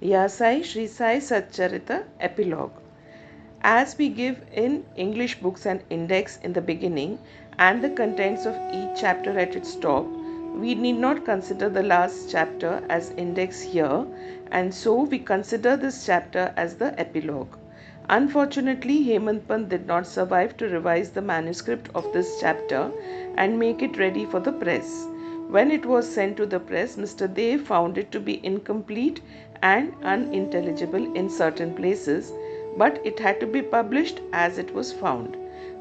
Sai, Shri Sai, Satcharitra, Epilogue. As we give in English books an index in the beginning and the contents of each chapter at its top, we need not consider the last chapter as index here, and so we consider this chapter as the epilogue. Unfortunately, Hemant Pant did not survive to revise the manuscript of this chapter and make it ready for the press. When it was sent to the press, Mr. Dev found it to be incomplete and unintelligible in certain places, but it had to be published as it was found.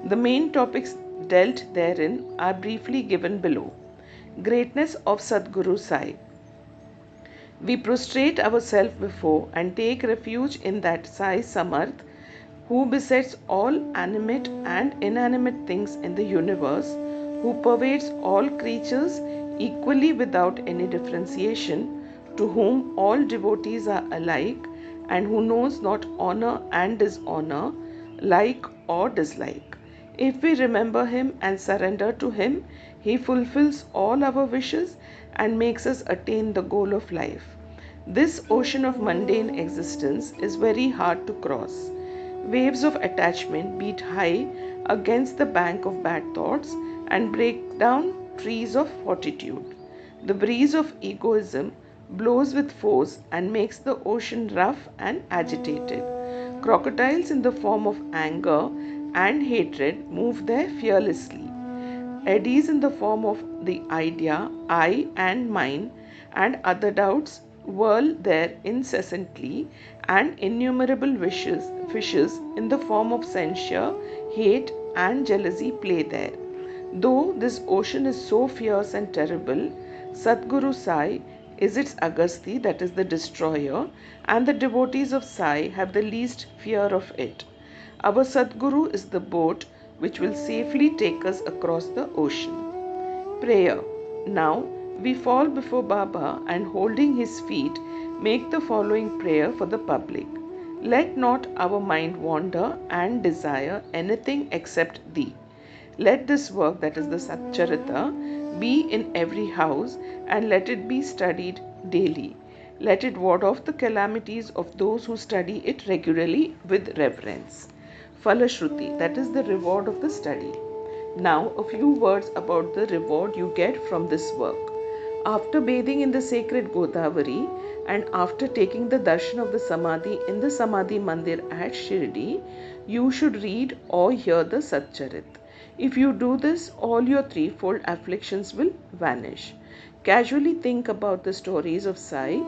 The main topics dealt therein are briefly given below. Greatness of Sadguru Sai. We prostrate ourselves before and take refuge in that Sai Samarth who besets all animate and inanimate things in the universe, who pervades all creatures equally without any differentiation, to whom all devotees are alike, and who knows not honor and dishonor, like or dislike. If we remember him and surrender to him, he fulfills all our wishes and makes us attain the goal of life. This ocean of mundane existence is very hard to cross. Waves of attachment beat high against the bank of bad thoughts and break down trees of fortitude. The breeze of egoism blows with force and makes the ocean rough and agitated. Crocodiles in the form of anger and hatred move there fearlessly. Eddies in the form of the idea, I and mine, and other doubts whirl there incessantly, and innumerable fishes in the form of censure, hate, and jealousy play there. Though this ocean is so fierce and terrible, Sadguru Sai is its Agasti, that is the destroyer, and the devotees of Sai have the least fear of it. Our Sadguru is the boat which will safely take us across the ocean. Prayer. Now we fall before Baba and holding his feet make the following prayer for the public. Let not our mind wander and desire anything except thee. Let this work, that is the Satcharitra, be in every house and let it be studied daily. Let it ward off the calamities of those who study it regularly with reverence. Falashruti, that is the reward of the study. Now, a few words about the reward you get from this work. After bathing in the sacred Godavari and after taking the darshan of the Samadhi in the Samadhi Mandir at Shirdi, you should read or hear the Satcharit. If you do this, all your threefold afflictions will vanish. Casually think about the stories of Sai.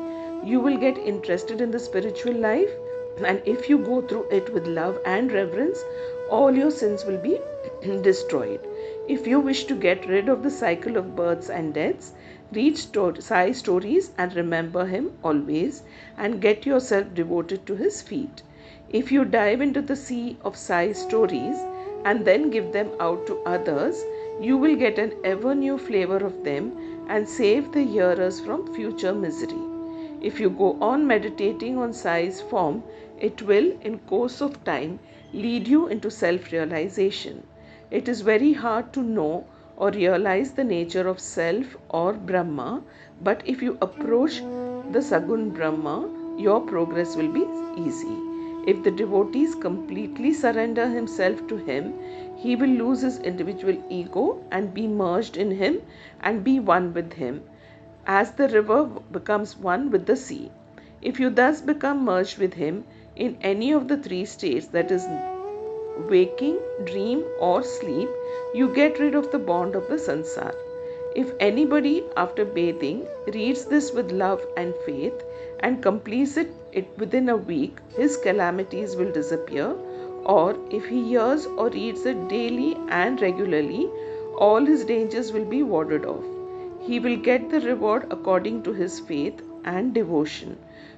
You will get interested in the spiritual life, and if you go through it with love and reverence, all your sins will be destroyed. If you wish to get rid of the cycle of births and deaths, read Sai stories and remember him always and get yourself devoted to his feet. If you dive into the sea of Sai stories and then give them out to others, you will get an ever new flavor of them and save the hearers from future misery. If you go on meditating on Sai's form, it will, in course of time, lead you into self-realization. It is very hard to know or realize the nature of self or Brahma, but if you approach the Sagun Brahma, your progress will be easy. If the devotees completely surrender himself to him, he will lose his individual ego and be merged in him and be one with him, as the river becomes one with the sea. If you thus become merged with him in any of the three states, that is waking, dream or sleep, you get rid of the bond of the sansar. If anybody after bathing reads this with love and faith and completes it within a week, his calamities will disappear, or if he hears or reads it daily and regularly, all his dangers will be warded off. He will get the reward according to his faith and devotion.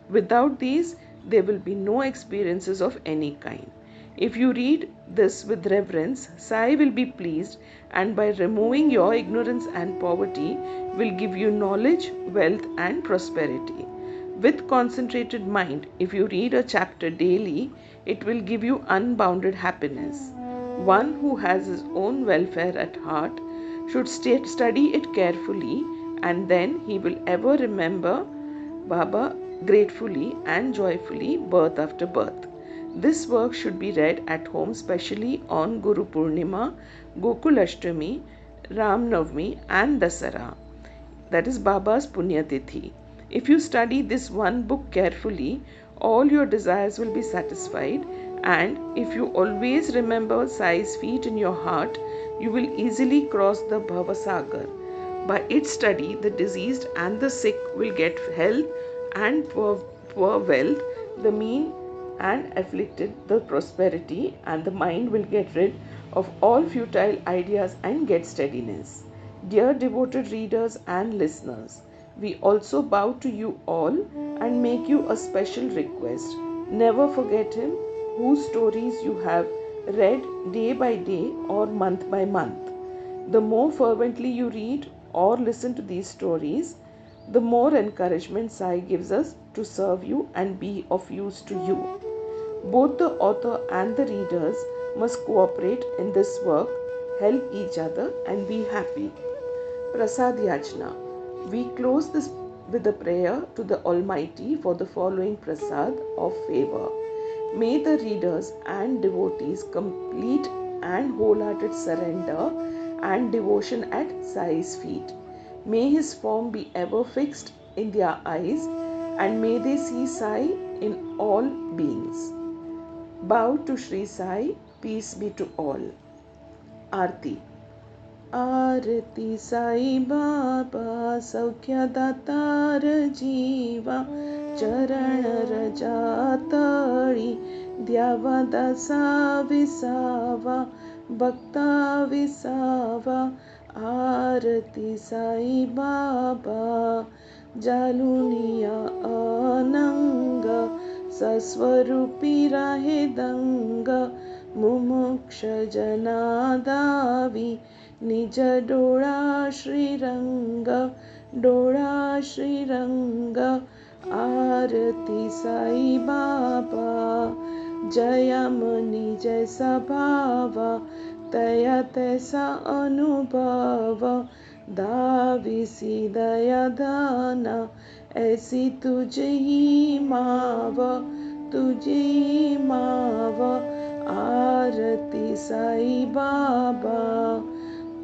Without these, there will be no experiences of any kind. If you read this with reverence, Sai will be pleased, and by removing your ignorance and poverty, will give you knowledge, wealth and prosperity. With concentrated mind, if you read a chapter daily, it will give you unbounded happiness. One who has his own welfare at heart should study it carefully, and then he will ever remember Baba gratefully and joyfully birth after birth. This work should be read at home, especially on Guru Purnima, Gokulashtami, Ram Navami, and Dasara. That is Baba's Punya Tithi. If you study this one book carefully, all your desires will be satisfied, and if you always remember Sai's feet in your heart, you will easily cross the Bhavasagar. By its study, the diseased and the sick will get health, and poor wealth, the mean and afflicted the prosperity, and the mind will get rid of all futile ideas and get steadiness. Dear devoted readers and listeners, we also bow to you all and make you a special request. Never forget him whose stories you have read day by day or month by month. The more fervently you read or listen to these stories, the more encouragement Sai gives us to serve you and be of use to you. Both the author and the readers must cooperate in this work, help each other, and be happy. Prasad Yajna. We close this with a prayer to the Almighty for the following prasad of favor. May the readers and devotees complete and wholehearted surrender and devotion at Sai's feet. May his form be ever fixed in their eyes, and may they see Sai in all beings. Bow to Shri Sai, peace be to all. Aarti. आरती साई बाबा सौख्यदातार जीवा चरण रजातळी द्यावा दासा विसावा भक्ता विसावा आरती साई बाबा जालुनिया अनंग सस्वरूपी राहे दंग मुमुक्ष जनादावी निज डोळा श्रीरंग आरती साई बाबा जयमनी जैसा भावा तया तैसा अनुभव दाविसी दया दाना ऐसी तुझे ही माव आरती साई बाबा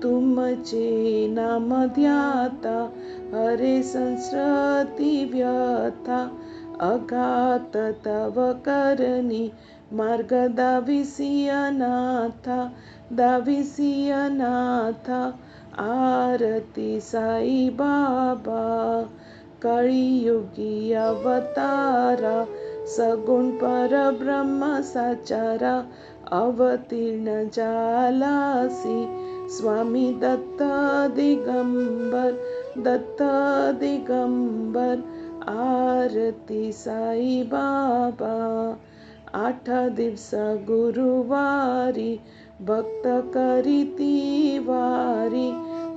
तुमचे नाम ध्याता हरे संस्कृती व्यथा अघात तव करणी मार्ग दाविसी अनाथा आरती साई बाबा कळियुगी अवतारा सगुण परब्रह्म साचारा अवतीर्ण जालासी स्वामी दत्त दिगंबर आरती साई बाबा 8 दिवस गुरुवारी भक्त करीती वारी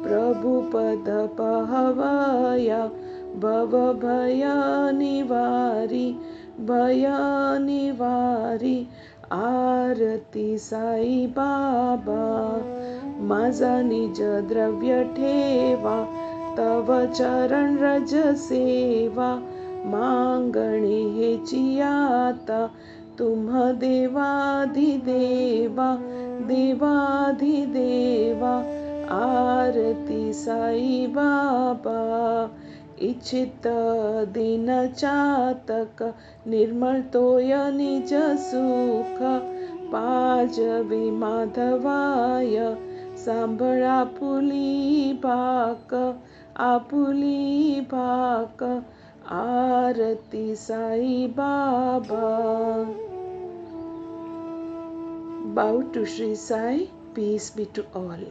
प्रभु पद पहवया भव भय निवारी आरती साई बाबा माझा निज द्रव्य ठेवा तव चरण रज सेवा मांगणे हेची आता तुम्ह देवाधिदेवा आरती साई बाबा इच्छित दिन चातक निर्मल तोय निज सुख पाजवे माधवाय सांभळ आपुली भाक आरती Sai Baba. Bow to Shri Sai, peace be to all.